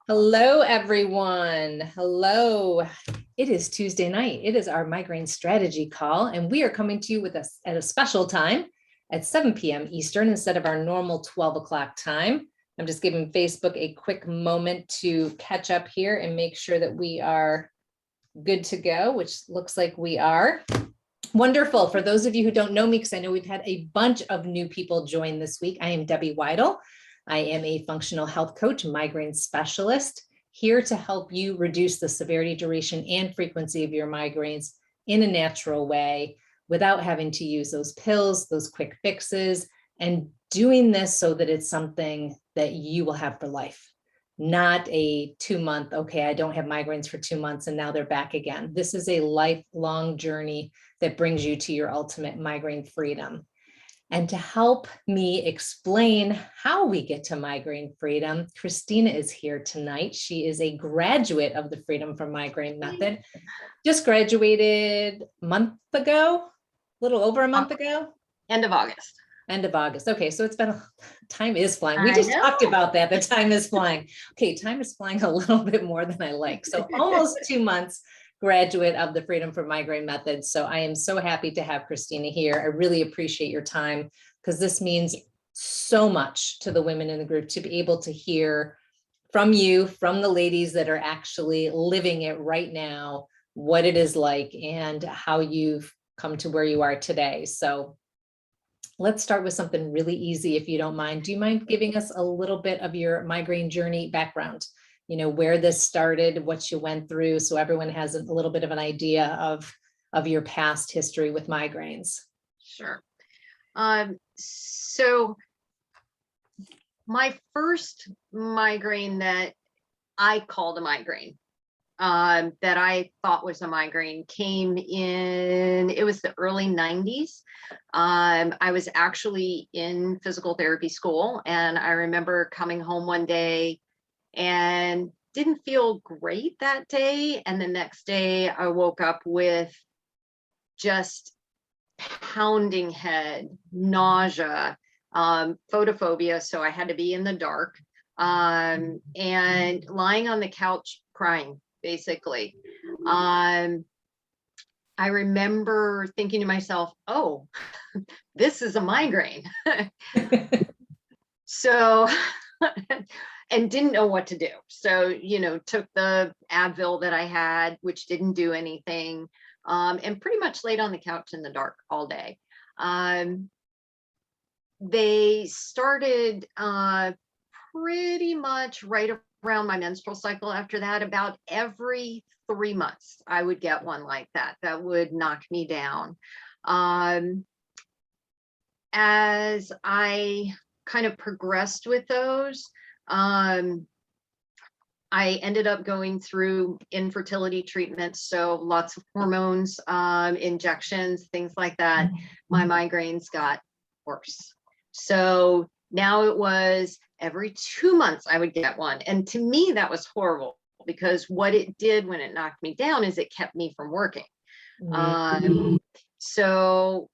Hello, everyone. Hello. It is Tuesday night. It is our migraine strategy call, and we are coming to you with us at a special time at 7 p.m. Eastern instead of our normal 12 o'clock time. I'm just giving Facebook a quick moment to catch up here and make sure that we are good to go, which looks like we are. Wonderful. For those of you who don't know me, because I know we've had a bunch of new people join this week, I am Debbie Waidl. I am a functional health coach, migraine specialist, here to help you reduce the severity, duration, and frequency of your migraines in a natural way without having to use those pills, those quick fixes, and doing this so that it's something that you will have for life, not a 2-month, okay, I don't have migraines for 2 months and now they're back again. This is a lifelong journey that brings you to your ultimate migraine freedom. And to help me explain how we get to migraine freedom, Christina is here tonight. She is a graduate of the Freedom from Migraine method. Just graduated a month ago, a little over a month ago. End of August. End of August. Okay, so it's been, time is flying. We just talked about that, the time is flying. Okay, time is flying a little bit more than I like. So almost 2 months graduate of the Freedom from Migraine method. So I am so happy to have Christina here. I really appreciate your time because this means so much to the women in the group to be able to hear from you, from the ladies that are actually living it right now, what it is like and how you've come to where you are today. So let's start with something really easy, if you don't mind. Do you mind giving us a little bit of your migraine journey background? You know, where this started, what you went through, so everyone has a little bit of an idea of your past history with migraines. Sure. So my first migraine that I called a migraine, that I thought was a migraine came in, it was the early 90s. I was actually in physical therapy school, and I remember coming home one day and didn't feel great that day. And the next day I woke up with just pounding head, nausea, photophobia. So I had to be in the dark, and lying on the couch crying, basically. I remember thinking to myself, oh, this is a migraine. So, and didn't know what to do. So, took the Advil that I had, which didn't do anything, and pretty much laid on the couch in the dark all day. They started pretty much right around my menstrual cycle. After that, about every 3 months, I would get one like that. That would knock me down. As I kind of progressed with those, I ended up going through infertility treatments, so lots of hormones, injections, things like that. My migraines got worse. So now it was every 2 months I would get one. And to me, that was horrible, because what it did when it knocked me down is it kept me from working. So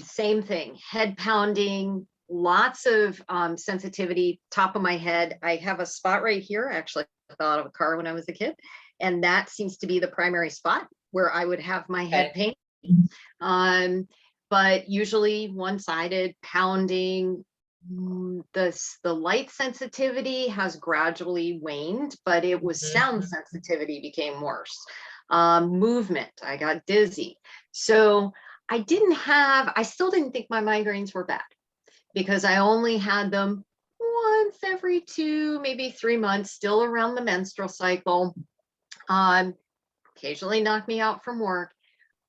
same thing, head pounding, lots of sensitivity, top of my head. I have a spot right here. Actually, I fell out of a car when I was a kid, and that seems to be the primary spot where I would have my head pain. But usually one-sided pounding. The light sensitivity has gradually waned, but it was sound sensitivity became worse. Movement, I got dizzy. So I still didn't think my migraines were bad, because I only had them once every 2, maybe 3 months, still around the menstrual cycle. Occasionally knocked me out from work.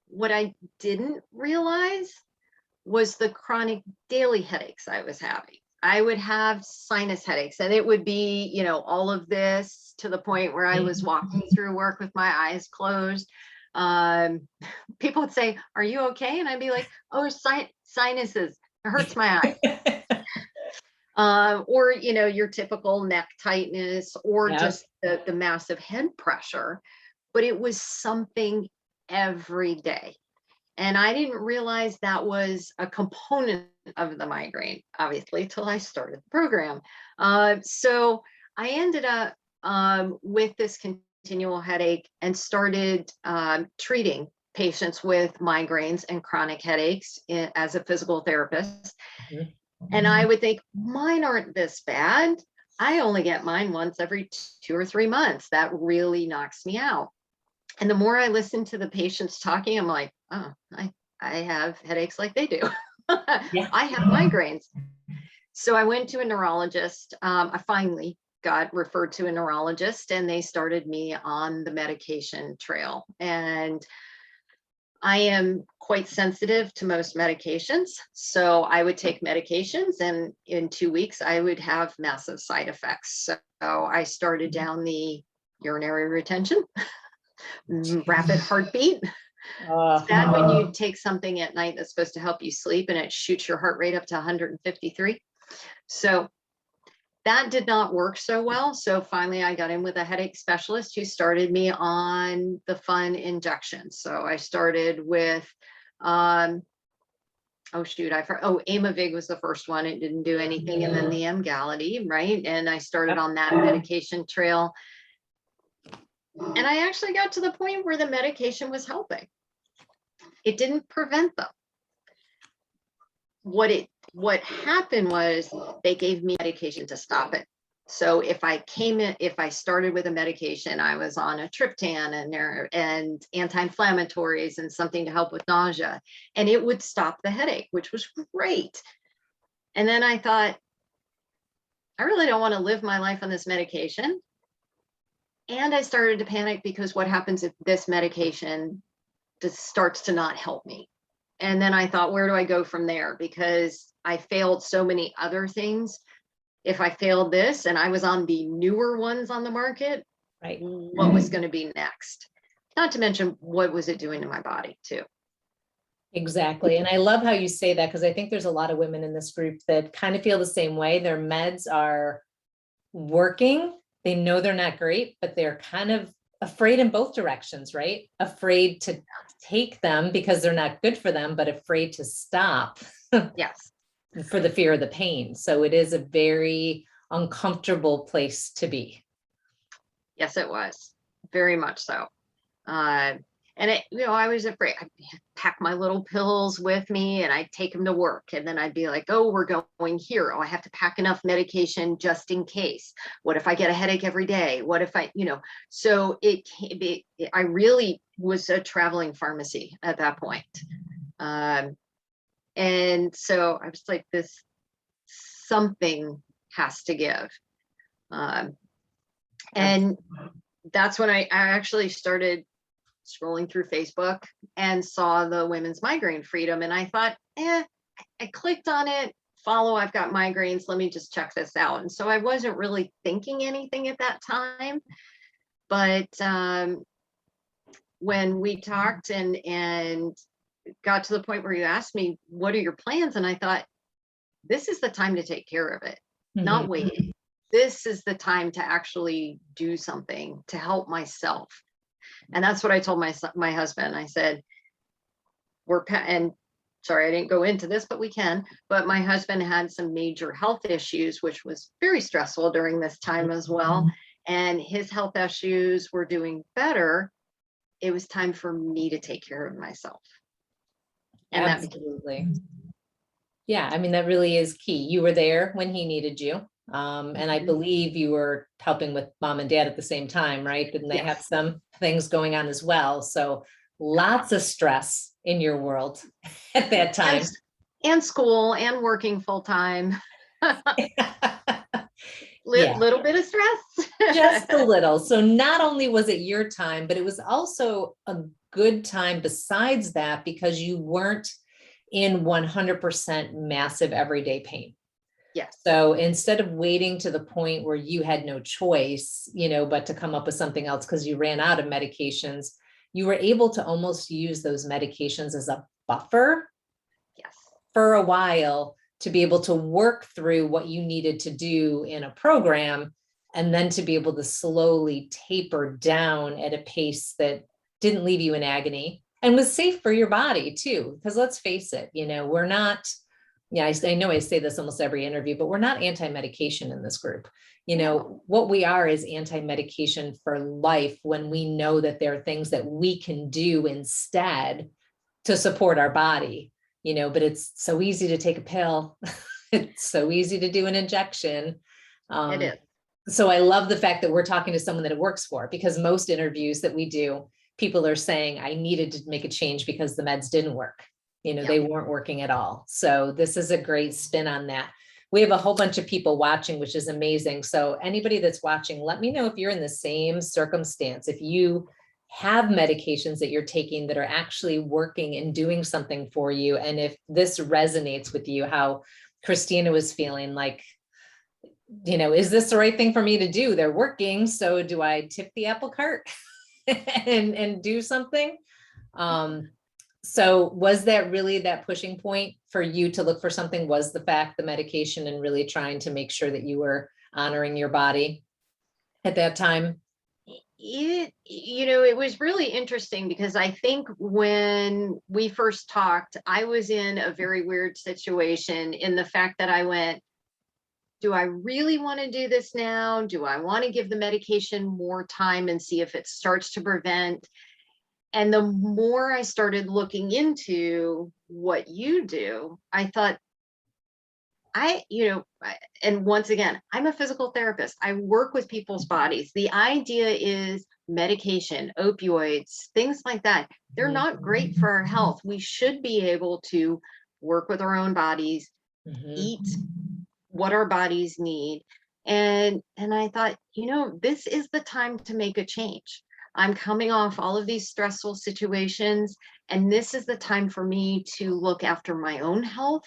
What I didn't realize was the chronic daily headaches I was having. I would have sinus headaches, and it would be, all of this, to the point where I was walking through work with my eyes closed. People would say, "Are you okay?" And I'd be like, "Oh, sinuses, it hurts my eye." Or, your typical neck tightness, or just the massive head pressure. But it was something every day. And I didn't realize that was a component of the migraine, obviously, till I started the program. So I ended up with this continual headache and started treating patients with migraines and chronic headaches as a physical therapist. Mhm. And I would think, mine aren't this bad. I only get mine once every 2 or 3 months. That really knocks me out. And the more I listen to the patients talking, I'm like, oh, I have headaches like they do. Yeah. I have migraines. So I went to a neurologist. I finally got referred to a neurologist, and they started me on the medication trail. And I am quite sensitive to most medications. So I would take medications, and in 2 weeks, I would have massive side effects. So I started down the urinary retention, rapid heartbeat. It's bad when you take something at night that's supposed to help you sleep and it shoots your heart rate up to 153. So that did not work so well. So finally I got in with a headache specialist who started me on the fun injections. So I started with, Aimovig was the first one. It didn't do anything. And then the Emgality, right? And I started on that medication trail. And I actually got to the point where the medication was helping. It didn't prevent them. What happened was they gave me medication to stop it. So if I started with a medication, I was on a triptan and anti-inflammatories and something to help with nausea, and it would stop the headache, which was great. And then I thought, I really don't want to live my life on this medication. And I started to panic, because what happens if this medication just starts to not help me? And then I thought, where do I go from there? Because I failed so many other things. If I failed this and I was on the newer ones on the market, Right. what was going to be next? Not to mention, what was it doing to my body too? Exactly. And I love how you say that, because I think there's a lot of women in this group that kind of feel the same way. Their meds are working. They know they're not great, but they're kind of afraid in both directions, right? Afraid to take them because they're not good for them, but afraid to stop. Yes. For the fear of the pain. So it is a very uncomfortable place to be. Yes, it was very much so. And I was afraid. I'd pack my little pills with me and I'd take them to work. And then I'd be like, oh, we're going here. Oh, I have to pack enough medication just in case. What if I get a headache every day? What if so I really was a traveling pharmacy at that point. And so I was like, something has to give. And that's when I actually started scrolling through Facebook and saw the Women's Migraine Freedom. And I thought, I clicked on it, follow, I've got migraines, let me just check this out. And so I wasn't really thinking anything at that time. But when we talked and got to the point where you asked me, what are your plans? And I thought, this is the time to take care of it, not waiting. This is the time to actually do something to help myself. And that's what I told my husband. I said, and sorry, I didn't go into this, but we can. But my husband had some major health issues, which was very stressful during this time as well. And his health issues were doing better. It was time for me to take care of myself. And absolutely. Yeah, I mean, that really is key. You were there when he needed you. And I believe you were helping with mom and dad at the same time, right? Didn't they have some things going on as well? So lots of stress in your world at that time. And school and working full time. Little bit of stress. Just a little. So not only was it your time, but it was also a good time besides that, because you weren't in 100% massive everyday pain. Yes. So instead of waiting to the point where you had no choice, but to come up with something else because you ran out of medications, you were able to almost use those medications as a buffer. Yes. For a while, to be able to work through what you needed to do in a program, and then to be able to slowly taper down at a pace that didn't leave you in agony and was safe for your body too. Because let's face it, we're not Yeah, I know I say this almost every interview, but we're not anti-medication in this group. You No. know, what we are is anti-medication for life when we know that there are things that we can do instead to support our body, you know, but it's so easy to take a pill. It's so easy to do an injection. It is. So I love the fact that we're talking to someone that it works for, because most interviews that we do, people are saying, I needed to make a change because the meds didn't work. You know, Yeah. they weren't working at all. So this is a great spin on that. We have a whole bunch of people watching, which is amazing. So anybody that's watching, let me know if you're in the same circumstance, if you have medications that you're taking that are actually working and doing something for you. And if this resonates with you, how Christina was feeling like, you know, is this the right thing for me to do? They're working. So do I tip the apple cart and do something? So was that really that pushing point for you to look for something, was the fact, the medication, and really trying to make sure that you were honoring your body at that time? It was really interesting because I think when we first talked, I was in a very weird situation in the fact that I went, do I really want to do this now? Do I want to give the medication more time and see if it starts to prevent? And the more I started looking into what you do, I thought, and once again, I'm a physical therapist. I work with people's bodies. The idea is medication, opioids, things like that. They're not great for our health. We should be able to work with our own bodies, eat what our bodies need. And I thought, this is the time to make a change. I'm coming off all of these stressful situations, and this is the time for me to look after my own health,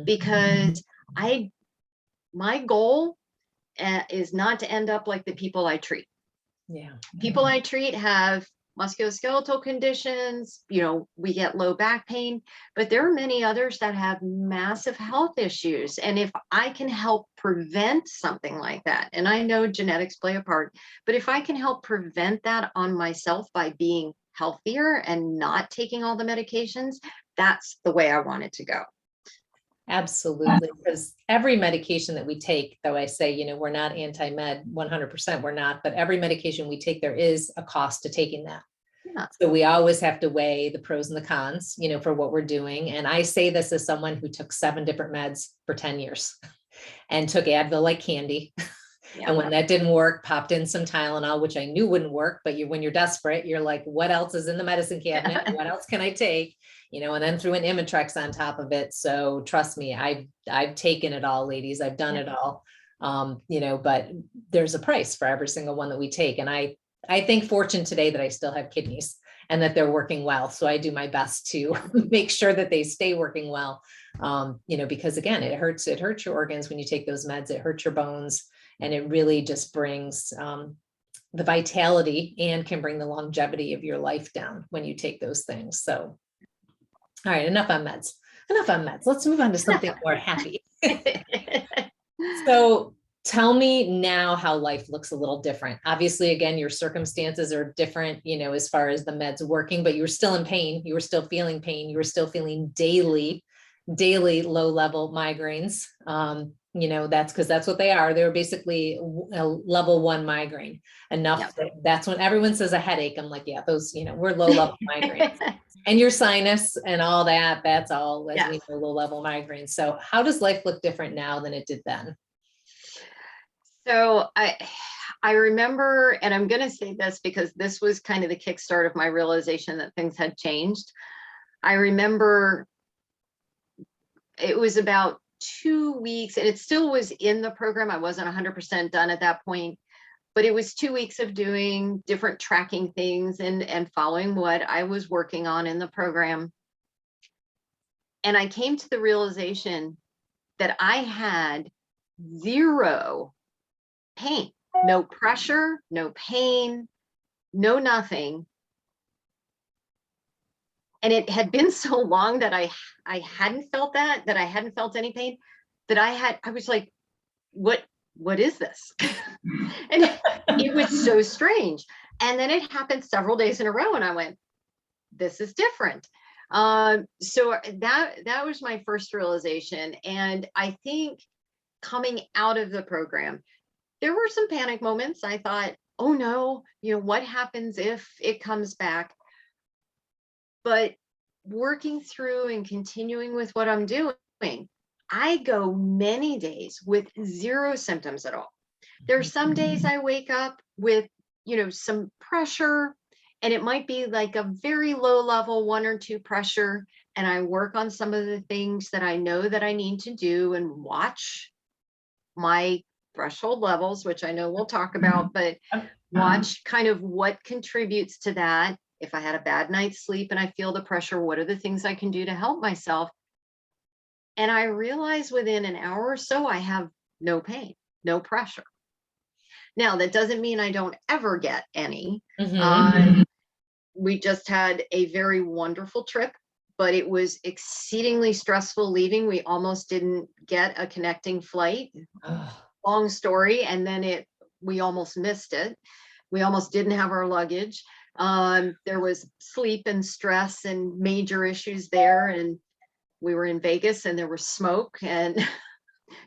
because my goal is not to end up like the people I treat. Yeah. People I treat have musculoskeletal conditions, we get low back pain, but there are many others that have massive health issues. And if I can help prevent something like that, and I know genetics play a part, but if I can help prevent that on myself by being healthier and not taking all the medications, that's the way I want it to go. Absolutely. Because every medication that we take, though I say, we're not anti-med, 100% we're not, but every medication we take, there is a cost to taking that. Yeah. So we always have to weigh the pros and the cons, for what we're doing. And I say this as someone who took 7 different meds for 10 years and took Advil like candy. Yeah. And when that didn't work, popped in some Tylenol, which I knew wouldn't work, but when you're desperate, you're like, what else is in the medicine cabinet? What else can I take? And then threw an Imitrex on top of it. So trust me, I've taken it all, ladies. I've done it all. But there's a price for every single one that we take. And I thank fortune today that I still have kidneys and that they're working well. So I do my best to make sure that they stay working well. Because again, it hurts your organs when you take those meds, it hurts your bones, and it really just brings the vitality and can bring the longevity of your life down when you take those things. So, all right, enough on meds. Let's move on to something more happy. So tell me now how life looks a little different. Obviously, again, your circumstances are different, as far as the meds working, but you were still in pain. You were still feeling pain. You were still feeling daily low level migraines. That's because that's what they are. They were basically a level 1 migraine enough. Yep. That's when everyone says a headache. I'm like, yeah, those, we're low level migraines. And your sinus and all that, that's all, as we know, low level migraines. So how does life look different now than it did then? So I remember, and I'm going to say this because this was kind of the kickstart of my realization that things had changed. I remember it was about 2 weeks, and it still was in the program. I wasn't 100% done at that point, but it was 2 weeks of doing different tracking things and following what I was working on in the program. And I came to the realization that I had 0 pain, no pressure, no pain, no nothing. And it had been so long that I hadn't felt that I hadn't felt any pain, that I was like, what is this? And it was so strange. And then it happened several days in a row, and I went, this is different. So that was my first realization. And I think coming out of the program, there were some panic moments. I thought, oh no, what happens if it comes back? But working through and continuing with what I'm doing, I go many days with zero symptoms at all. There are some days I wake up with, some pressure, and it might be like a very low level 1 or 2 pressure. And I work on some of the things that I know that I need to do and watch my threshold levels, which I know we'll talk about, but watch kind of what contributes to that. If I had a bad night's sleep and I feel the pressure, what are the things I can do to help myself? And I realize within an hour or so, I have no pain, no pressure. Now, that doesn't mean I don't ever get any. We just had a very wonderful trip, but it was exceedingly stressful leaving. We almost didn't get a connecting flight. Long story. And then we almost missed it. We almost didn't have our luggage. There was sleep and stress and major issues there. And we were in Vegas and there was smoke and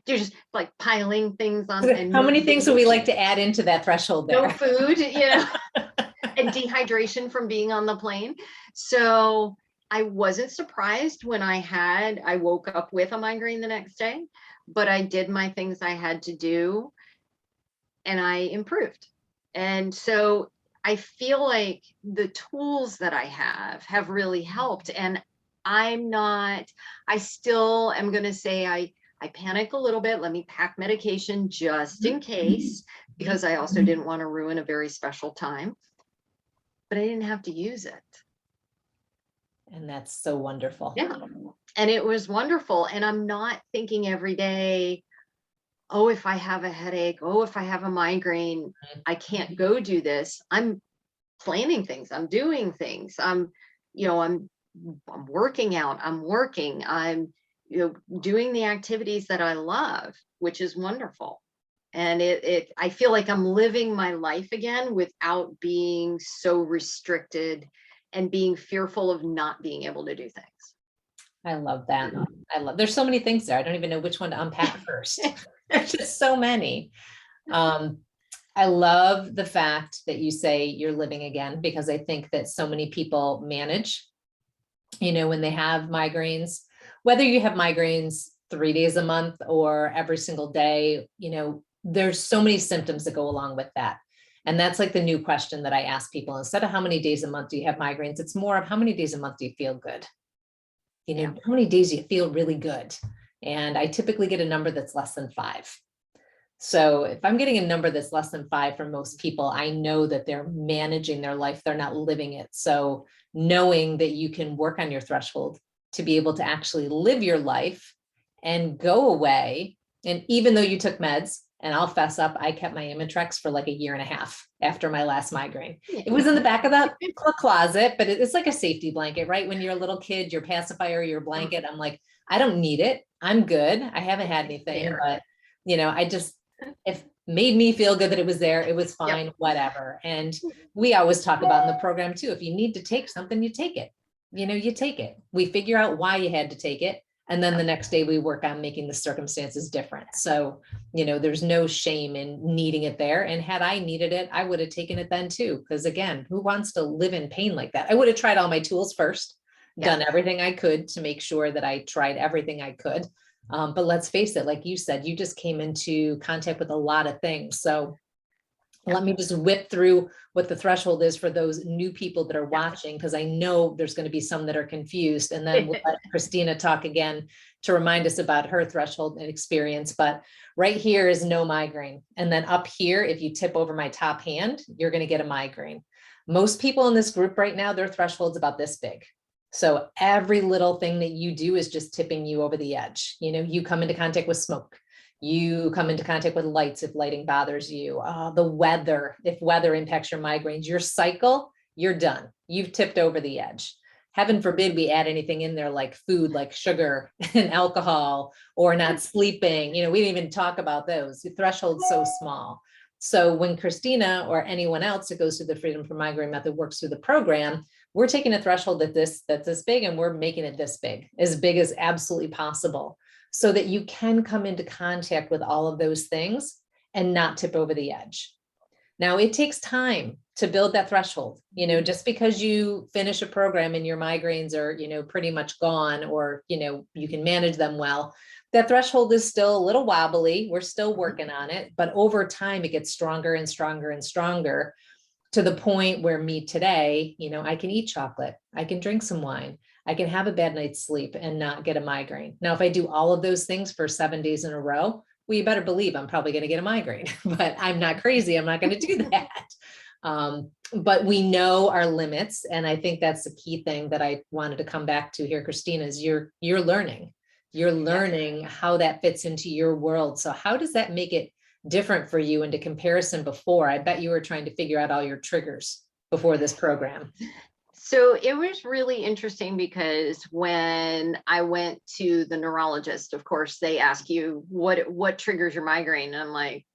they're just like piling things on. And how many things would we like to add into that threshold there? No food, and dehydration from being on the plane. So I wasn't surprised when I woke up with a migraine the next day, but I did my things I had to do and I improved. And so I feel like the tools that I have really helped. And I still am going to say I panic a little bit. Let me pack medication just in case, because I also didn't want to ruin a very special time, but I didn't have to use it. And that's so wonderful. Yeah. And it was wonderful. And I'm not thinking every day, oh, if I have a headache, oh, if I have a migraine, I can't go do this. I'm planning things. I'm doing things. I'm working out. I'm working. I'm, doing the activities that I love, which is wonderful. And I feel like I'm living my life again without being so restricted and being fearful of not being able to do things. I love that. There's so many things there. I don't even know which one to unpack first. There's just so many. I love the fact that you say you're living again, because I think that so many people manage, when they have migraines, whether you have migraines 3 days a month or every single day, there's so many symptoms that go along with that. And that's like the new question that I ask people. Instead of how many days a month do you have migraines, it's more of how many days a month do you feel good? How many days do you feel really good? And I typically get a number that's less than 5. So if I'm getting a number that's less than 5 for most people, I know that they're managing their life. They're not living it. So knowing that you can work on your threshold to be able to actually live your life and go away. And even though you took meds, and I'll fess up, I kept my Imitrex for like 1.5 years after my last migraine. It was in the back of the closet, but it's like a safety blanket, right? When you're a little kid, your pacifier, your blanket, I'm like, I don't need it. I'm good. I haven't had anything, but it made me feel good that it was there. It was fine, whatever. And we always talk about in the program too, if you need to take something, you take it. You take it. We figure out why you had to take it. And then the next day we work on making the circumstances different. So, there's no shame in needing it there. And had I needed it, I would have taken it then too. Because again, who wants to live in pain like that? I would have tried all my tools first, done everything I could to make sure that I tried everything I could. But let's face it, like you said, you just came into contact with a lot of things. So let me just whip through what the threshold is for those new people that are watching, because I know there's going to be some that are confused. And then we'll let Christina talk again to remind us about her threshold and experience. But right here is no migraine. And then up here, if you tip over my top hand, you're going to get a migraine. Most people in this group right now, their threshold's about this big. So every little thing that you do is just tipping you over the edge. You come into contact with smoke. You come into contact with lights if lighting bothers you, the weather, if weather impacts your migraines, your cycle, you're done. You've tipped over the edge. Heaven forbid we add anything in there like food, like sugar and alcohol, or not sleeping. We didn't even talk about those. The threshold's so small. So when Christina or anyone else that goes through the Freedom from Migraine method works through the program, we're taking a threshold that's this big, and we're making it this big as absolutely possible, so that you can come into contact with all of those things and not tip over the edge. Now, it takes time to build that threshold. Just because you finish a program and your migraines are, pretty much gone, or, you can manage them well, that threshold is still a little wobbly. We're still working on it, but over time it gets stronger and stronger and stronger, to the point where me today, I can eat chocolate, I can drink some wine, I can have a bad night's sleep and not get a migraine. Now, if I do all of those things for 7 days in a row, well, you better believe I'm probably going to get a migraine, but I'm not crazy. I'm not going to do that. But we know our limits. And I think that's the key thing that I wanted to come back to here, Christina, is you're learning how that fits into your world. So how does that make it different for you into comparison before? I bet you were trying to figure out all your triggers before this program. So it was really interesting, because when I went to the neurologist, of course, they ask you what triggers your migraine. And I'm like,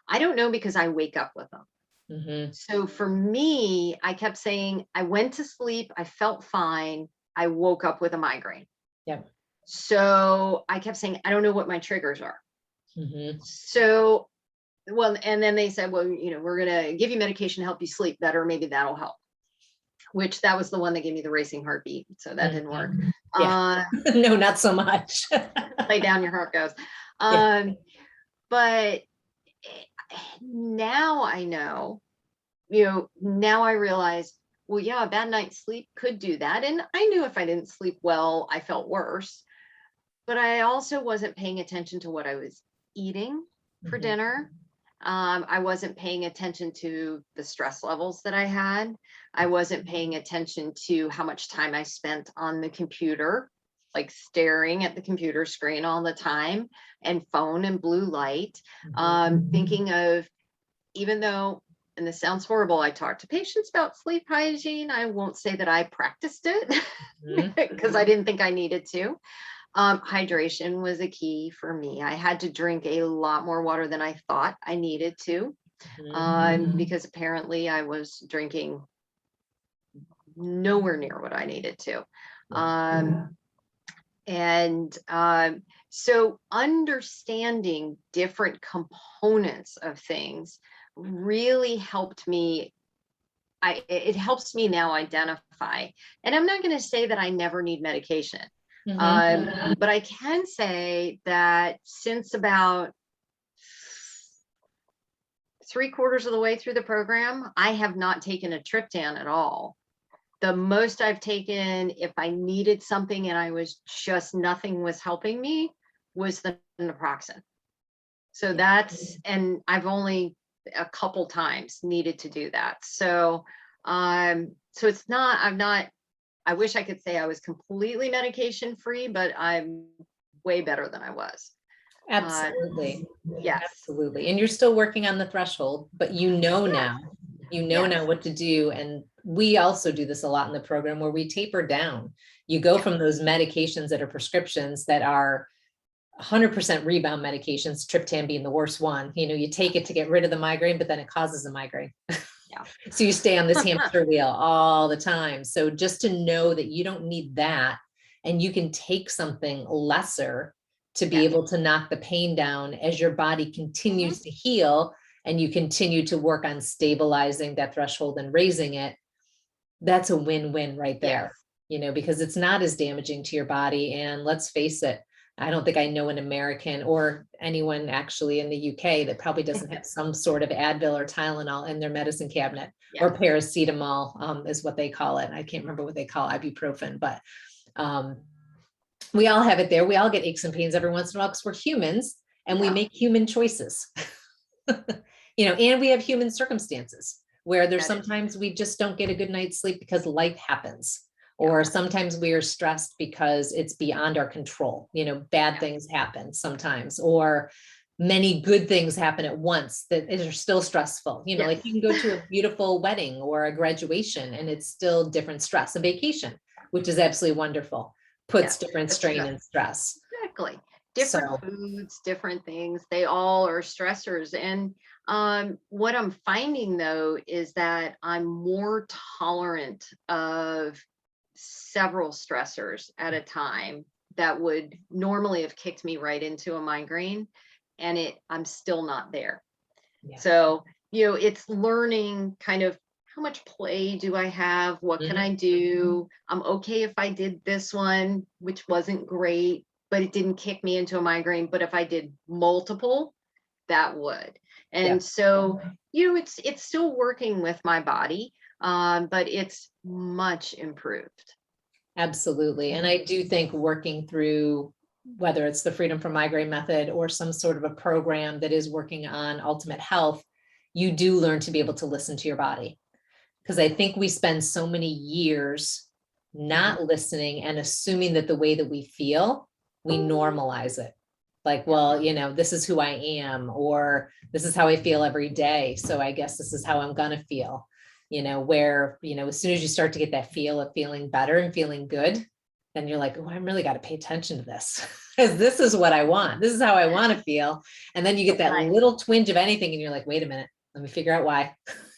I don't know, because I wake up with them. Mm-hmm. So for me, I kept saying, I went to sleep, I felt fine, I woke up with a migraine. Yep. So I kept saying, I don't know what my triggers are. Mm-hmm. So, well, and then they said, well, we're going to give you medication to help you sleep better. Maybe that'll help. Which that was the one that gave me the racing heartbeat. So that didn't work. Yeah. No, not so much. Lay down, your heart goes. But now I know, now I realize, well, yeah, a bad night's sleep could do that. And I knew if I didn't sleep well, I felt worse. But I also wasn't paying attention to what I was eating for dinner. I wasn't paying attention to the stress levels that I had. I wasn't paying attention to how much time I spent on the computer, like staring at the computer screen all the time, and phone and blue light. Thinking of, even though, and this sounds horrible, I talk to patients about sleep hygiene, I won't say that I practiced it, because I didn't think I needed to. Hydration was a key for me. I had to drink a lot more water than I thought I needed to, because apparently I was drinking nowhere near what I needed to. So understanding different components of things really helped me. It helps me now identify, and I'm not going to say that I never need medication. But I can say that since about 3/4 of the way through the program, I have not taken a triptan at all. The most I've taken, if I needed something and I was just, nothing was helping me, was the naproxen. So that's, and I've only a couple times needed to do that. So, so it's not, I wish I could say I was completely medication free, but I'm way better than I was. Absolutely. Yes. Absolutely. And you're still working on the threshold, but now, now what to do. And we also do this a lot in the program, where we taper down. You go from those medications that are prescriptions that are 100% rebound medications, triptan being the worst one. You take it to get rid of the migraine, but then it causes a migraine. So you stay on this hamster wheel all the time. So just to know that you don't need that, and you can take something lesser to be able to knock the pain down as your body continues to heal, and you continue to work on stabilizing that threshold and raising it. That's a win-win right there, because it's not as damaging to your body. And let's face it, I don't think I know an American, or anyone actually in the UK, that probably doesn't have some sort of Advil or Tylenol in their medicine cabinet, or paracetamol is what they call it. I can't remember what they call ibuprofen, but we all have it there. We all get aches and pains every once in a while, because we're humans and we make human choices, and we have human circumstances where there's sometimes we just don't get a good night's sleep because life happens. Or sometimes we are stressed because it's beyond our control. Bad things happen sometimes, or many good things happen at once that are still stressful. Like you can go to a beautiful wedding or a graduation, and it's still different stress. A vacation, which is absolutely wonderful, puts different strain and stress. Exactly. different So, foods, different things, they all are stressors. And what I'm finding though is that I'm more tolerant of several stressors at a time that would normally have kicked me right into a migraine, and I'm still not there. yeah. So, it's learning kind of how much play do I have? What can Mhm. I do? I'm okay if I did this one, which wasn't great, but it didn't kick me into a migraine. But if I did multiple, that would. Yeah, And so, it's still working with my body, but it's much improved. absolutely. And I do think working through whether it's the Freedom from Migraine method or some sort of a program that is working on ultimate health, you do learn to be able to listen to your body. Because I think we spend so many years not listening and assuming that the way that we feel, we normalize it. Like, well, this is who I am, or this is how I feel every day. So I guess this is how I'm going to feel, where, as soon as you start to get that feel of feeling better and feeling good, then you're like, oh, I'm really got to pay attention to this because this is what I want. This is how I want to feel. And then you get that Right. little twinge of anything and you're like, wait a minute, let me figure out why.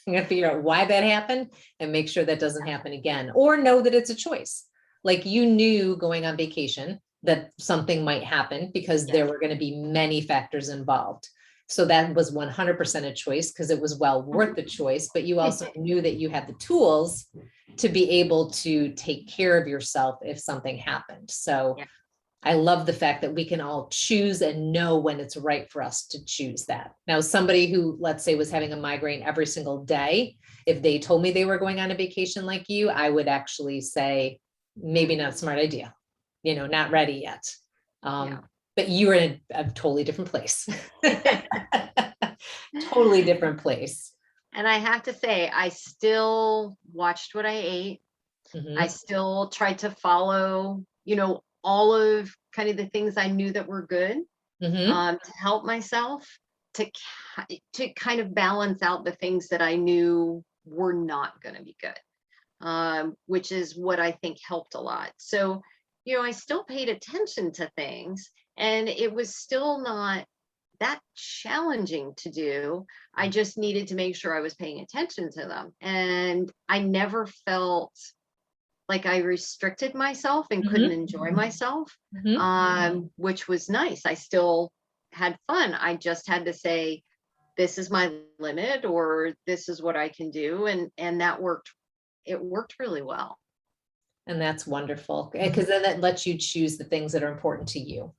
I'm going to figure out why that happened and make sure that doesn't happen again, or know that it's a choice. Like you knew going on vacation that something might happen because there Yes. were going to be many factors involved. So that was 100% a choice because it was well worth the choice, but you also knew that you had the tools to be able to take care of yourself if something happened. So Yeah. I love the fact that we can all choose and know when it's right for us to choose that. Now, somebody who, let's say, was having a migraine every single day, if they told me they were going on a vacation like you, I would actually say, maybe not a smart idea, not ready yet. Yeah. But you are in a totally different place. Totally different place. And I have to say, I still watched what I ate. I Mhm. still tried to follow, all of kind of the things I knew that were good, Mhm. to help myself to to kind of balance out the things that I knew were not going to be good, which is what I think helped a lot. So, I still paid attention to things, and it was still not that challenging to do. I just needed to make sure I was paying attention to them. And I never felt like I restricted myself and couldn't Mhm. enjoy myself, Mhm. which was nice. I still had fun. I just had to say, this is my limit, or this is what I can do. And that worked. It worked really well. And that's wonderful because then that lets you choose the things that are important to you.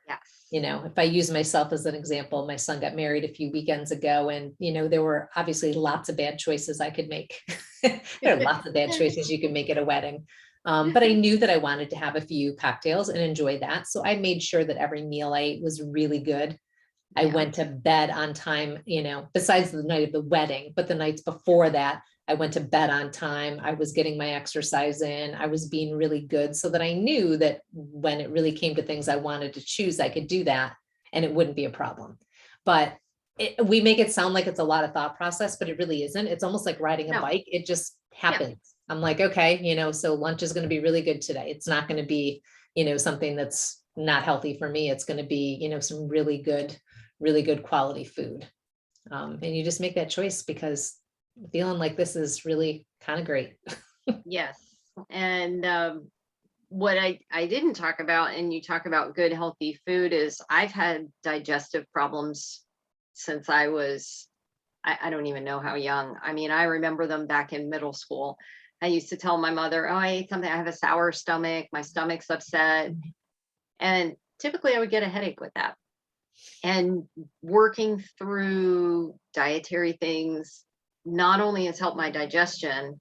Yes. If I use myself as an example, my son got married a few weekends ago and, there were obviously lots of bad choices I could make. There are lots of bad choices you can make at a wedding. But I knew that I wanted to have a few cocktails and enjoy that. So I made sure that every meal I ate was really good. I Yeah. went to bed on time, besides the night of the wedding, but the nights before that, I went to bed on time. I was getting my exercise in. I was being really good so that I knew that when it really came to things I wanted to choose, I could do that and it wouldn't be a problem. But we make it sound like it's a lot of thought process, but it really isn't. It's almost like riding a No. bike. It just Yeah. happens. I'm like, okay, so lunch is going to be really good today. It's not going to be, something that's not healthy for me. It's going to be, some really good quality food. And you just make that choice because feeling like this is really kind of great. Yes. And what I didn't talk about, and you talk about good healthy food, is I've had digestive problems since I don't even know how young. I mean, I remember them back in middle school. I used to tell my mother, oh, I ate something, I have a sour stomach, my stomach's upset. And typically I would get a headache with that. And working through dietary things not only has helped my digestion,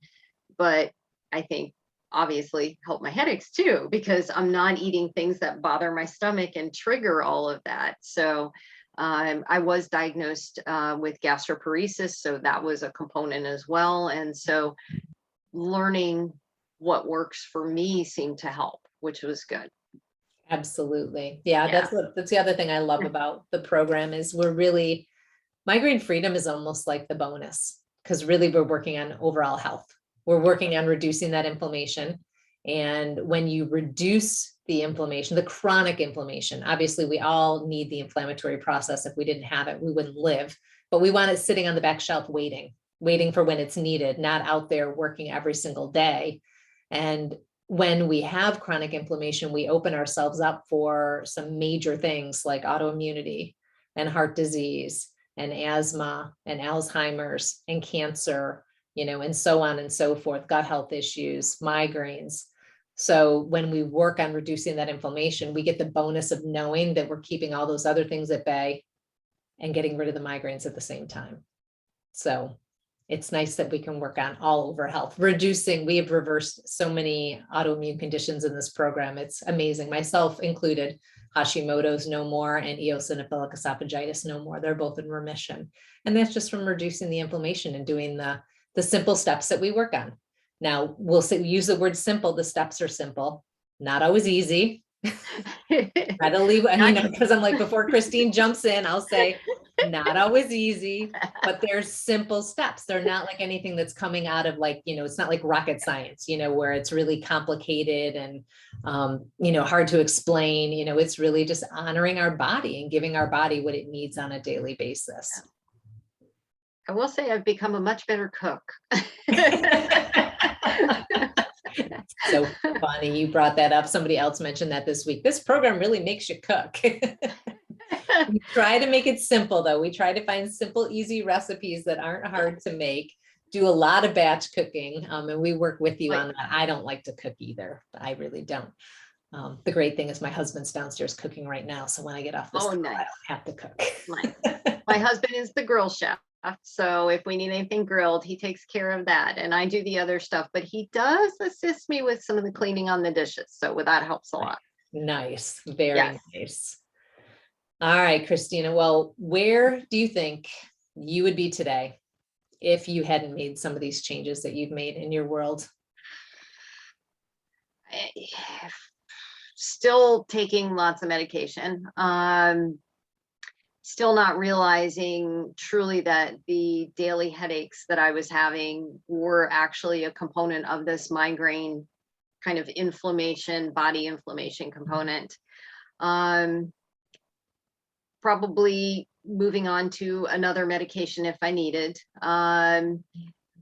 but I think obviously help my headaches too, because I'm not eating things that bother my stomach and trigger all of that. So I was diagnosed with gastroparesis, so that was a component as well. And so learning what works for me seemed to help, which was good. Absolutely. Yeah, Yeah. that's the other thing I love about the program is migraine freedom is almost like the bonus because really we're working on overall health. We're working on reducing that inflammation And when you reduce the inflammation, the chronic inflammation, obviously we all need the inflammatory process. If we didn't have it, we wouldn't live, but we want it sitting on the back shelf waiting for when it's needed, not out there working every single day. And when we have chronic inflammation, we open ourselves up for some major things like autoimmunity and heart disease and asthma and Alzheimer's and cancer, and so on and so forth, gut health issues, migraines. So when we work on reducing that inflammation, we get the bonus of knowing that we're keeping all those other things at bay and getting rid of the migraines at the same time. So it's nice that we can work on all over health, we have reversed so many autoimmune conditions in this program. It's amazing, myself included. Hashimoto's no more, and eosinophilic esophagitis no more. They're both in remission. And that's just from reducing the inflammation and doing the simple steps that we work on. Now use the word simple. The steps are simple, not always easy. Because I'm like, before Christine jumps in, I'll say not always easy, but there's simple steps. They're not like anything that's coming out of it's not like rocket science, where it's really complicated and, hard to explain. It's really just honoring our body and giving our body what it needs on a daily basis. I will say I've become a much better cook. So funny you brought that up. Somebody else mentioned that this week. This program really makes you cook. We try to make it simple, though. We try to find simple, easy recipes that aren't hard to make. Do a lot of batch cooking, and we work with you on that. I don't like to cook either. I really don't. The great thing is my husband's downstairs cooking right now, so when I get off this, nice. I don't have to cook. Nice. My husband is the grill chef. So if we need anything grilled, he takes care of that. And I do the other stuff, but he does assist me with some of the cleaning on the dishes. So that helps a lot. Nice. Very nice. All right, Christina. Well, where do you think you would be today if you hadn't made some of these changes that you've made in your world? Still taking lots of medication. Still not realizing truly that the daily headaches that I was having were actually a component of this migraine kind of inflammation, body inflammation component. Probably moving on to another medication if I needed.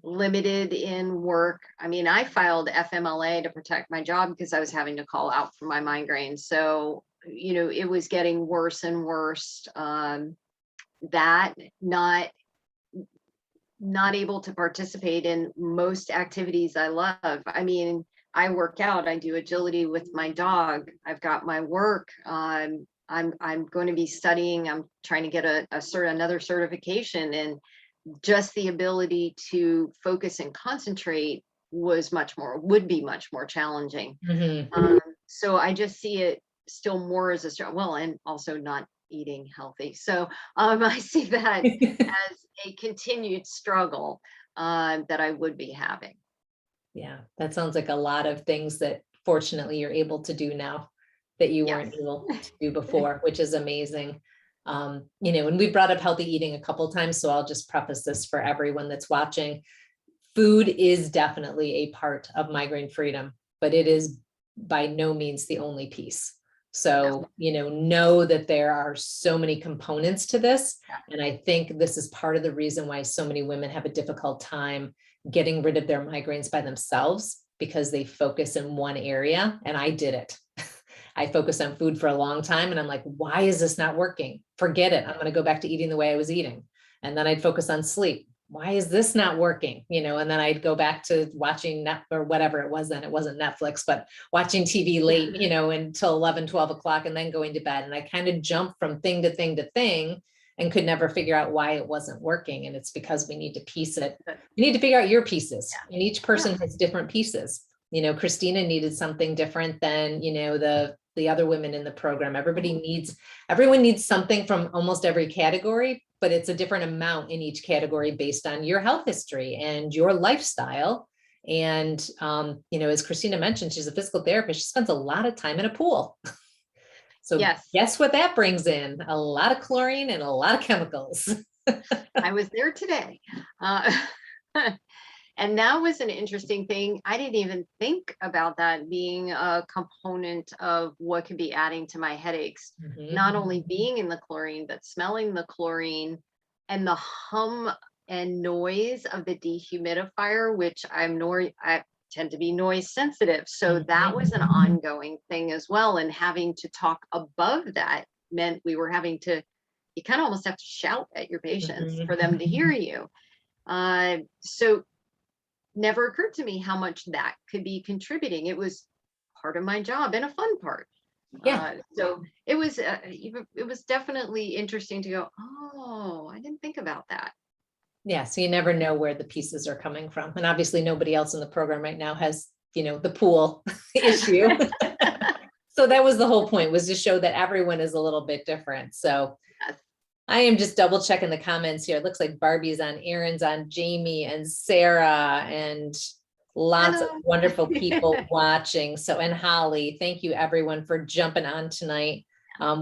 Limited in work. I mean, I filed FMLA to protect my job because I was having to call out for my migraine. So it was getting worse and worse. That not able to participate in most activities I love. I mean, I work out, I do agility with my dog. I've got my work. I'm going to be studying. I'm trying to get another certification, and just the ability to focus and concentrate would be much more challenging. Mm-hmm. So I just see it still more as and also not eating healthy. So I see that as a continued struggle that I would be having. Yeah, that sounds like a lot of things that fortunately you're able to do now that you weren't able to do before, which is amazing. And we brought up healthy eating a couple of times, so I'll just preface this for everyone that's watching. Food is definitely a part of migraine freedom, but it is by no means the only piece. So, know that there are so many components to this. And I think this is part of the reason why so many women have a difficult time getting rid of their migraines by themselves, because they focus in one area. And I did it. I focused on food for a long time, and I'm like, why is this not working? Forget it. I'm going to go back to eating the way I was eating. And then I'd focus on sleep. Why is this not working? And then I'd go back to watching or whatever it was then. It wasn't Netflix, but watching TV late, until 11, 12 o'clock, and then going to bed. And I kind of jumped from thing to thing to thing and could never figure out why it wasn't working. And it's because we need to piece it. You need to figure out your pieces, and each person has different pieces. Christina needed something different than, the other women in the program. Everyone needs something from almost every category, but it's a different amount in each category based on your health history and your lifestyle. And, as Christina mentioned, she's a physical therapist. She spends a lot of time in a pool. So guess what that brings in? A lot of chlorine and a lot of chemicals. I was there today. And that was an interesting thing. I didn't even think about that being a component of what could be adding to my headaches. Not only being in the chlorine, but smelling the chlorine and the hum and noise of the dehumidifier, which I tend to be noise sensitive. So that was an ongoing thing as well. And having to talk above that meant we were having to, you kind of almost have to shout at your patients for them to hear you. So never occurred to me how much that could be contributing. It was part of my job and a fun part. Yeah. So it was definitely interesting to go, oh, I didn't think about that. Yeah. So you never know where the pieces are coming from. And obviously nobody else in the program right now has, the pool issue. So that was the whole point, was to show that everyone is a little bit different. So Yes. I am just double checking the comments here. It looks like Barbie's on, Aaron's on, Jamie and Sarah, and lots of wonderful people watching. So, and Holly, thank you everyone for jumping on tonight.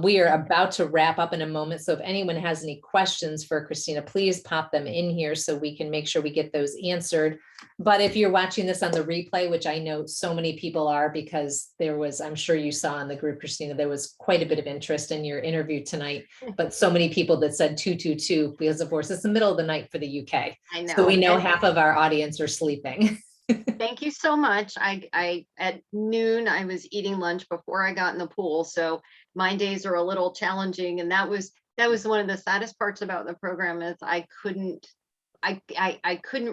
We are about to wrap up in a moment. So if anyone has any questions for Christina, please pop them in here so we can make sure we get those answered. But if you're watching this on the replay, which I know so many people are, because there was, I'm sure you saw in the group, Christina, there was quite a bit of interest in your interview tonight, but so many people that said 222, because of course it's the middle of the night for the UK. I know. So we know half of our audience are sleeping. Thank you so much. I at noon, I was eating lunch before I got in the pool. So my days are a little challenging. And that was one of the saddest parts about the program, is I couldn't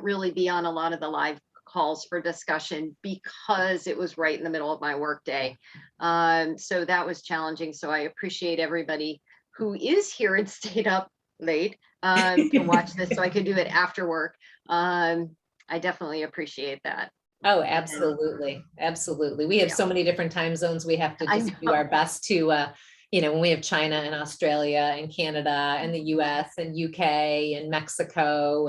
really be on a lot of the live calls for discussion because it was right in the middle of my workday. So that was challenging. So I appreciate everybody who is here and stayed up late to watch this so I could do it after work. I definitely appreciate that. Oh, absolutely. Absolutely. We have so many different time zones. We have to just do our best to, when we have China and Australia and Canada and the US and UK and Mexico.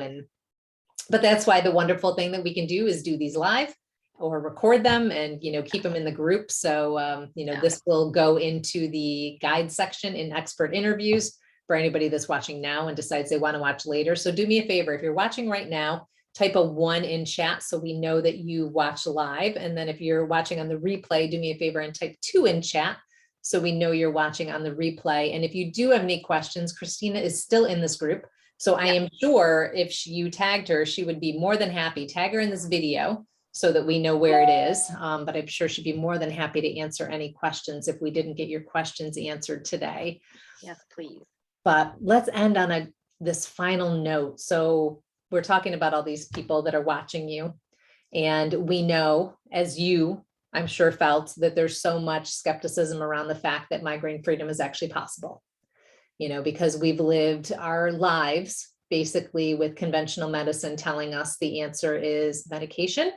But that's why the wonderful thing that we can do is do these live or record them and, keep them in the group. So, this will go into the guide section in expert interviews for anybody that's watching now and decides they want to watch later. So do me a favor, if you're watching right now, type a 1 in chat so we know that you watch live. And then if you're watching on the replay, do me a favor and type 2 in chat so we know you're watching on the replay. And if you do have any questions, Christina is still in this group. So I am sure if you tagged her, she would be more than happy. Tag her in this video so that we know where it is. But I'm sure she'd be more than happy to answer any questions if we didn't get your questions answered today. Yes, please. But let's end on this final note. So we're talking about all these people that are watching you. And we know, as you, I'm sure, felt, that there's so much skepticism around the fact that migraine freedom is actually possible, because we've lived our lives basically with conventional medicine telling us the answer is medication,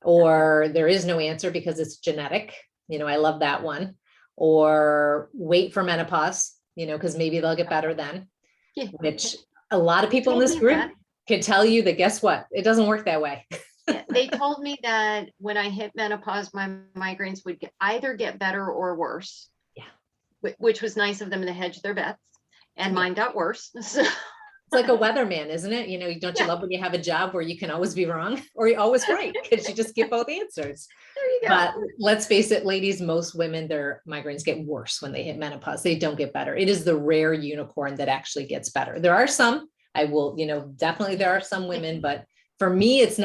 or there is no answer because it's genetic. I love that one. Or wait for menopause, because maybe they'll get better then, which a lot of people in this group can tell you that, guess what? It doesn't work that way. They told me that when I hit menopause, my migraines would either get better or worse. Yeah. Which was nice of them to hedge their bets. And mine got worse. So. It's like a weatherman, isn't it? Don't you love when you have a job where you can always be wrong or you're always right, because you just get both answers. There you go. But let's face it, ladies, most women, their migraines get worse when they hit menopause. They don't get better. It is the rare unicorn that actually gets better. There are some. I will, definitely there are some women, but for me, it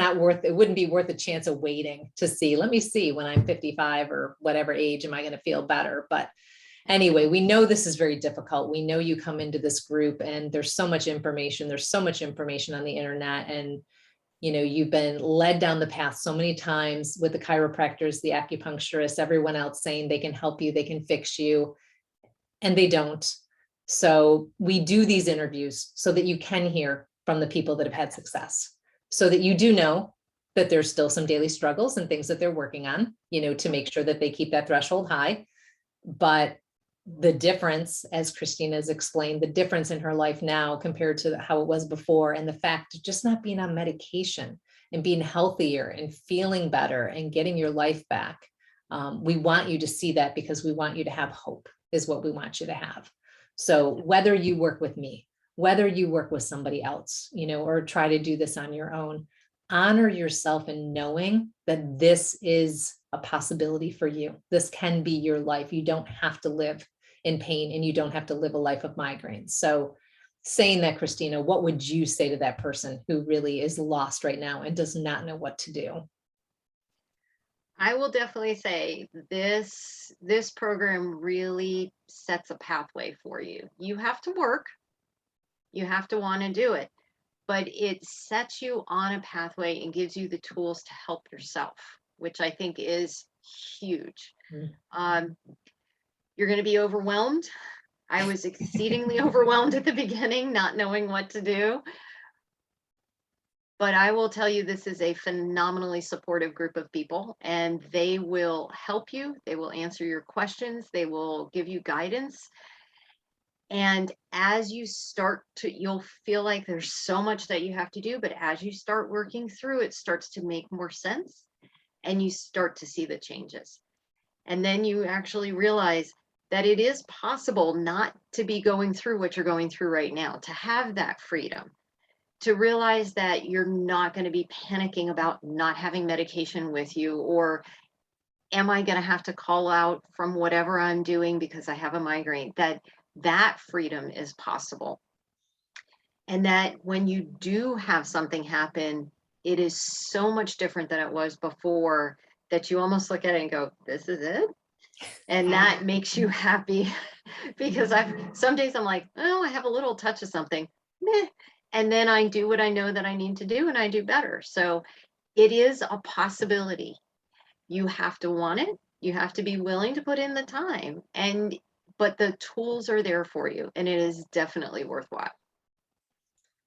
wouldn't be worth a chance of waiting to see. Let me see when I'm 55 or whatever age, am I going to feel better? But anyway, we know this is very difficult. We know you come into this group and there's so much information. There's so much information on the internet, and, you've been led down the path so many times with the chiropractors, the acupuncturists, everyone else saying they can help you, they can fix you, and they don't. So we do these interviews so that you can hear from the people that have had success, so that you do know that there's still some daily struggles and things that they're working on, to make sure that they keep that threshold high. But the difference, as Christina has explained, the difference in her life now compared to how it was before, and the fact of just not being on medication and being healthier and feeling better and getting your life back. We want you to see that, because we want you to have hope, is what we want you to have. So whether you work with me, whether you work with somebody else, or try to do this on your own, honor yourself in knowing that this is a possibility for you. This can be your life. You don't have to live in pain, and you don't have to live a life of migraines. So saying that, Christina, what would you say to that person who really is lost right now and does not know what to do? I will definitely say this program really sets a pathway for you. You have to work, you have to want to do it, but it sets you on a pathway and gives you the tools to help yourself, which I think is huge. You're going to be overwhelmed. I was exceedingly overwhelmed at the beginning, not knowing what to do. But I will tell you, this is a phenomenally supportive group of people, and they will help you. They will answer your questions. They will give you guidance. And as you start to, you'll feel like there's so much that you have to do, but as you start working through, it starts to make more sense, and you start to see the changes. And then you actually realize that it is possible not to be going through what you're going through right now, to have that freedom, to realize that you're not going to be panicking about not having medication with you, or am I going to have to call out from whatever I'm doing because I have a migraine. That freedom is possible. And that when you do have something happen, it is so much different than it was before, that you almost look at it and go, this is it. And that makes you happy, because some days I'm like, oh, I have a little touch of something. Meh. And then I do what I know that I need to do, and I do better. So it is a possibility. You have to want it. You have to be willing to put in the time, but the tools are there for you, and it is definitely worthwhile.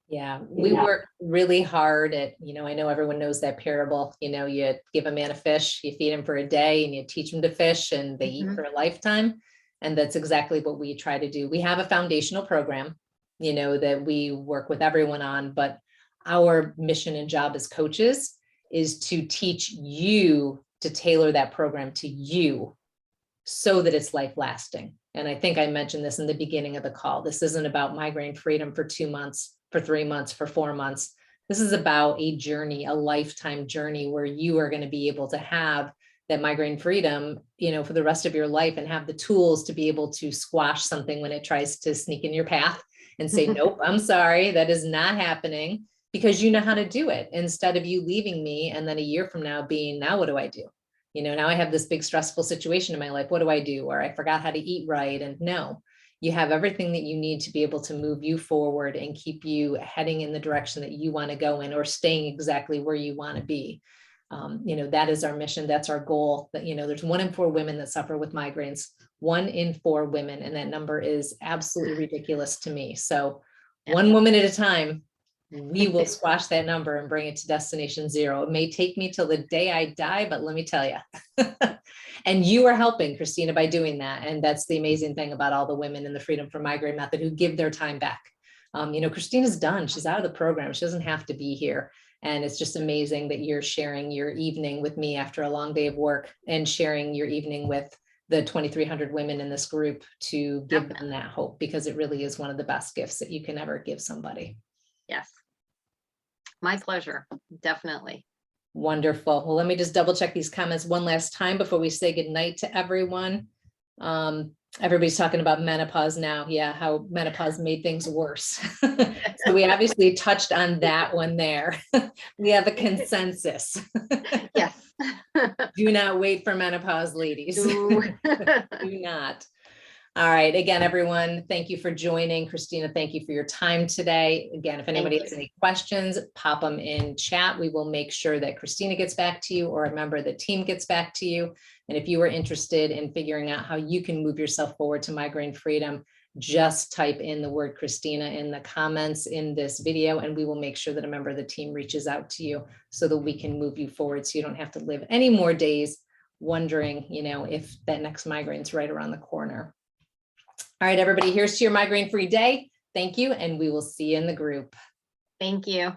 Yeah, we work really hard at, I know everyone knows that parable, you give a man a fish, you feed him for a day, and you teach him to fish, and they eat for a lifetime. And that's exactly what we try to do. We have a foundational program, that we work with everyone on, but our mission and job as coaches is to teach you to tailor that program to you so that it's life lasting. And I think I mentioned this in the beginning of the call. This isn't about migraine freedom for 2 months, for 3 months, for 4 months. This is about a journey, a lifetime journey, where you are going to be able to have that migraine freedom, for the rest of your life, and have the tools to be able to squash something when it tries to sneak in your path and say, nope, I'm sorry, that is not happening, because you know how to do it, instead of you leaving me and then a year from now being, now what do I do? Now I have this big stressful situation in my life. What do I do? Or I forgot how to eat right. And no, you have everything that you need to be able to move you forward and keep you heading in the direction that you want to go in, or staying exactly where you want to be. That is our mission. That's our goal. That, there's 1 in 4 women that suffer with migraines, 1 in 4 women. And that number is absolutely ridiculous to me. So one woman at a time, we will squash that number and bring it to destination 0. It may take me till the day I die, but let me tell you, and you are helping, Christina, by doing that. And that's the amazing thing about all the women in the Freedom from Migraine Method who give their time back. Christina's done. She's out of the program. She doesn't have to be here. And it's just amazing that you're sharing your evening with me after a long day of work, and sharing your evening with the 2,300 women in this group to give them that hope, because it really is one of the best gifts that you can ever give somebody. Yes. My pleasure. Definitely. Wonderful. Well, let me just double check these comments one last time before we say goodnight to everyone. Everybody's talking about menopause now. Yeah, how menopause made things worse. So we obviously touched on that one there. We have a consensus. Yes. Do not wait for menopause, ladies. Do not. All right. Again, everyone, thank you for joining. Christina, thank you for your time today. Again, if anybody has any questions, pop them in chat. We will make sure that Christina gets back to you, or a member of the team gets back to you. And if you are interested in figuring out how you can move yourself forward to migraine freedom, just type in the word Christina in the comments in this video, and we will make sure that a member of the team reaches out to you so that we can move you forward, so you don't have to live any more days wondering, if that next migraine's right around the corner. All right, everybody, here's to your migraine-free day. Thank you, and we will see you in the group. Thank you.